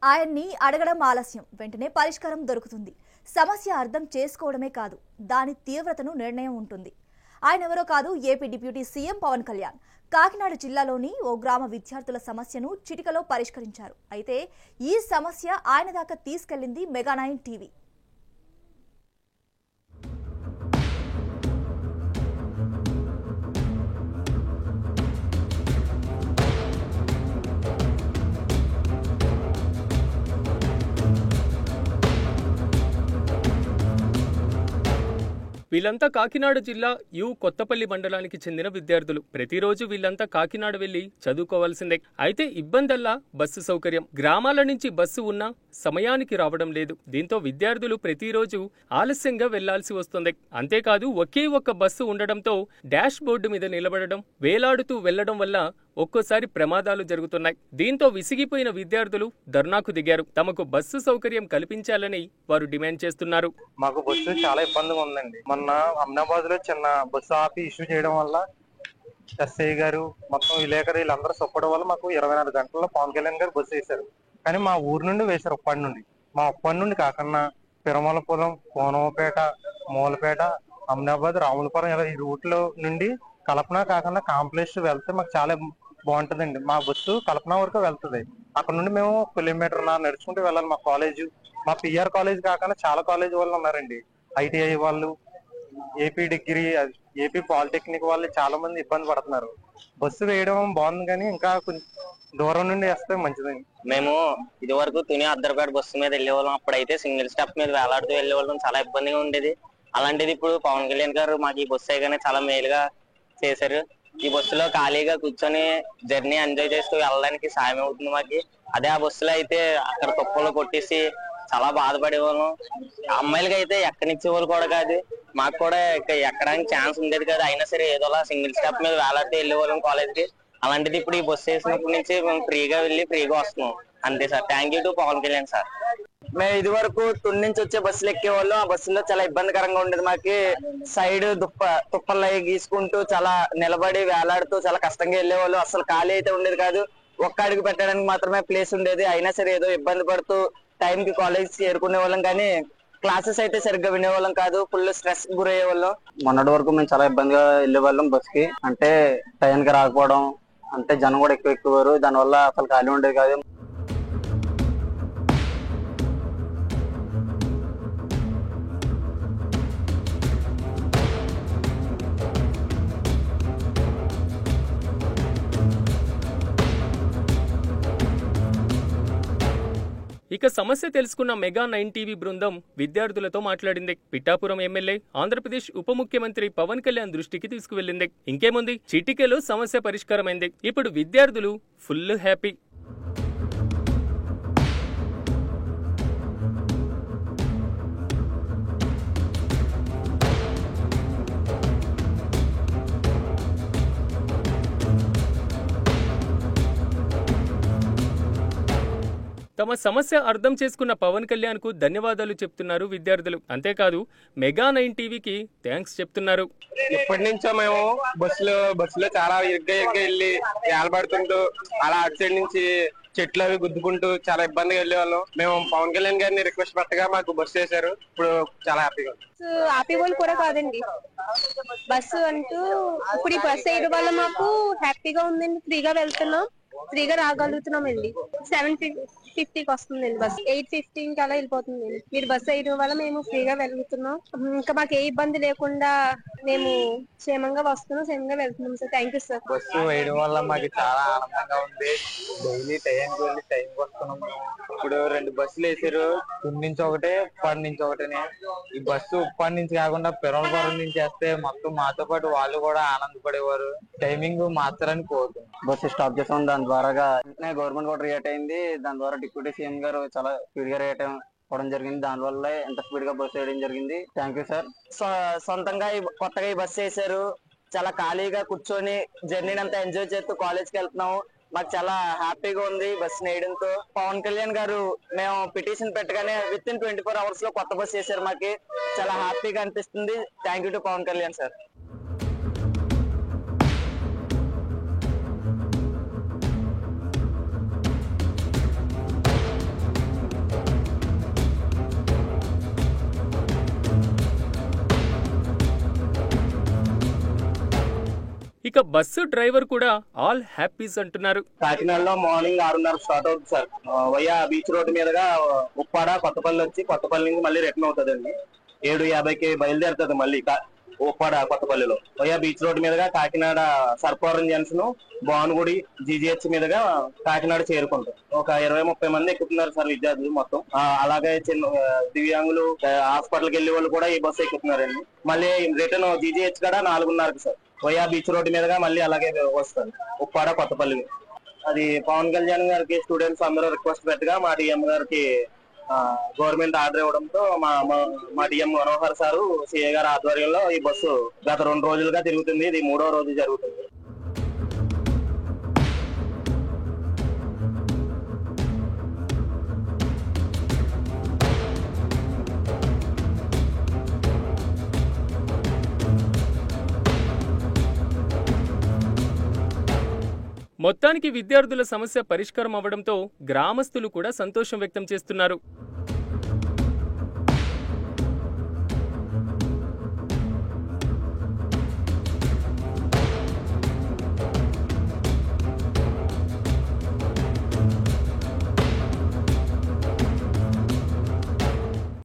ఆయన్ని అడగడం ఆలస్యం, వెంటనే పరిష్కారం దొరుకుతుంది. సమస్య అర్థం చేసుకోవడమే కాదు, దాని తీవ్రతను నిర్ణయం ఉంటుంది. ఆయన ఎవరో కాదు, AP deputy CM Pawan Kalyan. Kakinada జిల్లాలోని ఓ గ్రామ విద్యార్థుల సమస్యను చిటికలో పరిష్కరించారు. అయితే ఈ సమస్య ఆయన దాకా తీసుకెళ్లింది మెగా9 టీవీ. వీళ్ళంతా కాకినాడ జిల్లా కొత్తపల్లి మండలానికి చెందిన విద్యార్థులు. ప్రతిరోజు వీళ్ళంతా కాకినాడ వెళ్లి చదువుకోవాల్సిందే. అయితే ఇబ్బందల్లా బస్సు సౌకర్యం. గ్రామాల నుంచి బస్సు ఉన్నా సమయానికి రావడం లేదు. దీంతో విద్యార్థులు ప్రతిరోజు ఆలస్యంగా వెళ్లాల్సి వస్తుంది. అంతేకాదు, ఒకే ఒక్క బస్సు ఉండడంతో డాష్ బోర్డు మీద నిలబడడం, వేలాడుతూ వెళ్లడం వల్ల ఒక్కోసారి ప్రమాదాలు జరుగుతున్నాయి. దీంతో విసిగిపోయిన విద్యార్థులు ధర్నాకు దిగారు. తమకు బస్సు సౌకర్యం కల్పించాలని వారు డిమాండ్ చేస్తున్నారు. మాకు బస్సు చాలా ఇబ్బందిగా ఉందండి. మొన్న అమ్నాబాద్ లో చిన్న బస్సు ఆపి ఇష్యూ చేయడం వల్ల ఎస్ఐ గారు మొత్తం విలేకరు వీళ్ళందరూ సపోర్ట్ వల్ల మాకు 24 గంటల్లో పవన్ కళ్యాణ్ గారు బస్సు వేశారు. కానీ మా ఊరు నుండి వేశారు. ఉప్పాడి నుండి, మా ఉప్పాడి నుండి కాకుండా పిరమలపురం, కోనవపేట, మూలపేట, అమ్నాబాద్, రాములపురం ఇలా ఈ రూట్ లో నుండి కల్పన కాకుండా కాంప్లెక్స్ వెళ్తే మాకు చాలా బాగుంటుందండి. మా బస్సు కల్పన వరకు వెళ్తుంది. అక్కడ నుండి మేము కిలోమీటర్ నడుచుకుంటూ వెళ్ళాలి. మా కాలేజ్, మా పిఆర్ కాలేజ్ కాకుండా చాలా కాలేజ్ వాళ్ళు ఉన్నారండి. ఐటీఐ వాళ్ళు, ఏపీ డిగ్రీ, ఏపీ పాలిటెక్నిక్ వాళ్ళు చాలా మంది ఇబ్బంది పడుతున్నారు. బస్సు వేయడం బాగుంది, కానీ ఇంకా కొంచెం దూరం నుండి వేస్తే మంచిదండి. మేము ఇది వరకు తుని అద్దరపేట బస్సు మీద వెళ్ళేవాళ్ళం. అప్పుడైతే సింగిల్ స్టాప్ మీద వేలాడుతూ వెళ్ళేవాళ్ళం, చాలా ఇబ్బందిగా ఉండేది. అలాంటిది ఇప్పుడు పవన్ కళ్యాణ్ గారు మాకు ఈ బస్సు అయ్యగానే చాలా మేలుగా చేశారు. ఈ బస్సులో ఖాళీగా కూర్చొని జర్నీ ఎంజాయ్ చేస్తూ వెళ్ళడానికి సాయం అవుతుంది మాకు. అదే ఆ బస్సులో అయితే అక్కడ తుప్పలు కొట్టేసి చాలా బాధపడేవాళ్ళం. అమ్మాయిలకి అయితే ఎక్కనిచ్చేవాళ్ళు కూడా కాదు, మాకు కూడా ఎక్కడానికి ఛాన్స్ ఉండేది కాదు. అయినా సరే ఏదోలా సింగిల్ స్టాప్ మీద వేలాడితే వెళ్ళేవాళ్ళం కాలేజ్కి. అలాంటిది ఇప్పుడు ఈ బస్సు వేసినప్పటి నుంచి మేము ఫ్రీగా వెళ్ళి ఫ్రీగా వస్తున్నాం. అంతే sir. Thank you to Pawan Kalyan sir. మేము ఇది వరకు తుని నుంచి వచ్చే బస్సులు ఎక్కేవాళ్ళం. ఆ బస్సులో చాలా ఇబ్బందికరంగా ఉండేది మాకి. సైడ్ తుప్పలు గీసుకుంటూ చాలా నిలబడి వేలాడుతూ చాలా కష్టంగా వెళ్ళేవాళ్ళు. అసలు ఖాళీ అయితే ఉండేది కాదు. ఒక్క అడుగు పెట్టడానికి మాత్రమే ప్లేస్ ఉండేది. అయినా సరే ఏదో ఇబ్బంది పడుతూ టైం కి కాలేజ్ చేరుకునే వాళ్ళం, కానీ క్లాసెస్ అయితే సరిగ్గా వినేవాళ్ళం కాదు. ఫుల్ స్ట్రెస్ గురయ్యే వాళ్ళం. మొన్నటి వరకు మేము చాలా ఇబ్బందిగా వెళ్ళే వాళ్ళం బస్ కి. అంటే టైంకి రాకపోవడం, అంటే జనం కూడా ఎక్కువ. దానివల్ల అసలు ఖాళీ ఉండేది కాదు. ఇక సమస్య తెలుసుకున్న మెగా9 టీవీ బృందం విద్యార్థులతో మాట్లాడింది. పిఠాపురం ఎమ్మెల్యే, ఆంధ్రప్రదేశ్ ఉప ముఖ్యమంత్రి పవన్ కళ్యాణ్ దృష్టికి తీసుకువెళ్లింది. ఇంకేముంది, చిటికెలో సమస్య పరిష్కారమైంది. ఇప్పుడు విద్యార్థులు ఫుల్ హ్యాపీ. తమ సమస్య అర్థం చేసుకున్న పవన్ కళ్యాణ్ కు ధన్యవాదాలు చెప్తున్నారు విద్యార్థులు. అంతేకాదు, మెగా9 టీవీకి థ్యాంక్స్ చెప్తున్నారు. ఇప్పటి నుంచో మేము బస్సులో చాలా ఇరుగ్గా వెళ్ళి ఏలబడుతుంటూ అలా అటు సైడ్ నుంచి చెట్లు అవి గుద్దుకుంటూ చాలా ఇబ్బందిగా వెళ్ళేవాళ్ళం. మేము పవన్ కళ్యాణ్ గారిని రిక్వెస్ట్ పెట్టగా మాకు బస్సు చేశారు. ఇప్పుడు చాలా హ్యాపీగా ఉంది. హ్యాపీ వాళ్ళు కూడా కాదండి, బస్సు అంటూ ఇప్పుడు ఈ బస్సు వేయడం వల్ల మాకు హ్యాపీగా ఉందండి. ఫ్రీగా వెళ్తున్నాం, ఫ్రీగా రాగలుగుతున్నామండి. 7:50కి వస్తుందండి బస్. 8:15 అలా వెళ్ళిపోతుందండి. మీరు బస్సు వేయడం వల్ల మేము ఫ్రీగా వెళ్తున్నాం. ఇంకా మాకు ఏ ఇబ్బంది లేకుండా మేము క్షేమంగా వస్తున్నాం, క్షేమంగా వెళ్తున్నాం sir. Thank you sir. Bus వేయడం వల్ల మాకు చాలా ఆనందంగా ఉంది. డైలీ టైంకి వెళ్ళి టైంకి వస్తున్నాం. ఇప్పుడు 2 బస్సులు వేసారు. తుని నుంచి ఒకటే, ఉప్పాడి నుంచి ఒకటేనే. ఈ బస్సు ఉప్పాడి నుంచి కాకుండా పిరమలపురం నుంచి వేస్తే మొత్తం మాతో పాటు వాళ్ళు కూడా ఆనందపడేవారు. టైమింగ్ మార్చాలని కోరుతున్నాం. బస్సు స్టాప్ చేసాం. దాని ద్వారా గవర్నమెంట్ కూడా రియాక్ట్ అయింది. దాని ద్వారా డిప్యూటీ సీఎం గారు చాలా స్పీడ్ గా రియాక్ట్ అవ్వడం జరిగింది. దాని వల్ల ఎంత స్పీడ్ గా బస్సు వేయడం జరిగింది. Thank you sir. సొంతంగా కొత్తగా ఈ బస్సు వేసారు. చాలా ఖాళీగా కూర్చొని జర్నీని అంతా ఎంజాయ్ చేస్తూ కాలేజ్ కి వెళ్తున్నాము. మాకు చాలా హ్యాపీగా ఉంది బస్సు వేయడంతో. పవన్ కళ్యాణ్ గారు మేము పిటిషన్ పెట్టగానే విత్ ఇన్ 24 hours లో కొత్త బస్సు వేసారు. మాకు చాలా హ్యాపీగా అనిపిస్తుంది. Thank you to Pawan Kalyan sir. ఇక బస్సు డ్రైవర్ కూడా ఆల్ హ్యాపీస్ అంటున్నారు. కాకినాడలో మార్నింగ్ 6:30 స్టార్ట్ అవుతుంది సార్. వయ్యా బీచ్ రోడ్ మీదుగా ఉప్పాడ కొత్తపల్లి వచ్చి కొత్తపల్లి నుంచి మళ్ళీ రిటర్న్ అవుతుందండి. 7:50కి బయలుదేరుతుంది మళ్ళీ ఉప్పాడ కొత్తపల్లిలో. వయ్యా బీచ్ రోడ్ మీదుగా కాకినాడ సర్పవరం జంక్షన్, భానుగుడి, జీజీహెచ్ మీదుగా కాకినాడ చేరుకుంటాం. ఒక 20-30 మంది ఎక్కుతున్నారు సార్ విద్యార్థులు మొత్తం. అలాగే చిన్న దివ్యాంగులు, హాస్పిటల్కి వెళ్లే వాళ్ళు కూడా ఈ బస్సు ఎక్కుతున్నారండి. మళ్ళీ రిటర్న్ జీజీహెచ్ కూడా 4:30కి సార్. వయ్యా బీచ్ రోడ్ మీదుగా మళ్ళీ అలాగే వస్తారు ఉప్పాడ కొత్తపల్లి. అది పవన్ కళ్యాణ్ గారికి స్టూడెంట్స్ అందరూ రిక్వెస్ట్ పెట్టగా మా డిఎం గారికి గవర్నమెంట్ ఆర్డర్ ఇవ్వడంతో మా డిఎం మనోహర్ సారు, సిఏ గారి ఆధ్వర్యంలో ఈ బస్సు గత 2 రోజులుగా తిరుగుతుంది. ఇది 3వ రోజు జరుగుతుంది. మొత్తానికి విద్యార్థుల సమస్య పరిష్కారం అవ్వడంతో గ్రామస్తులు కూడా సంతోషం వ్యక్తం చేస్తున్నారు.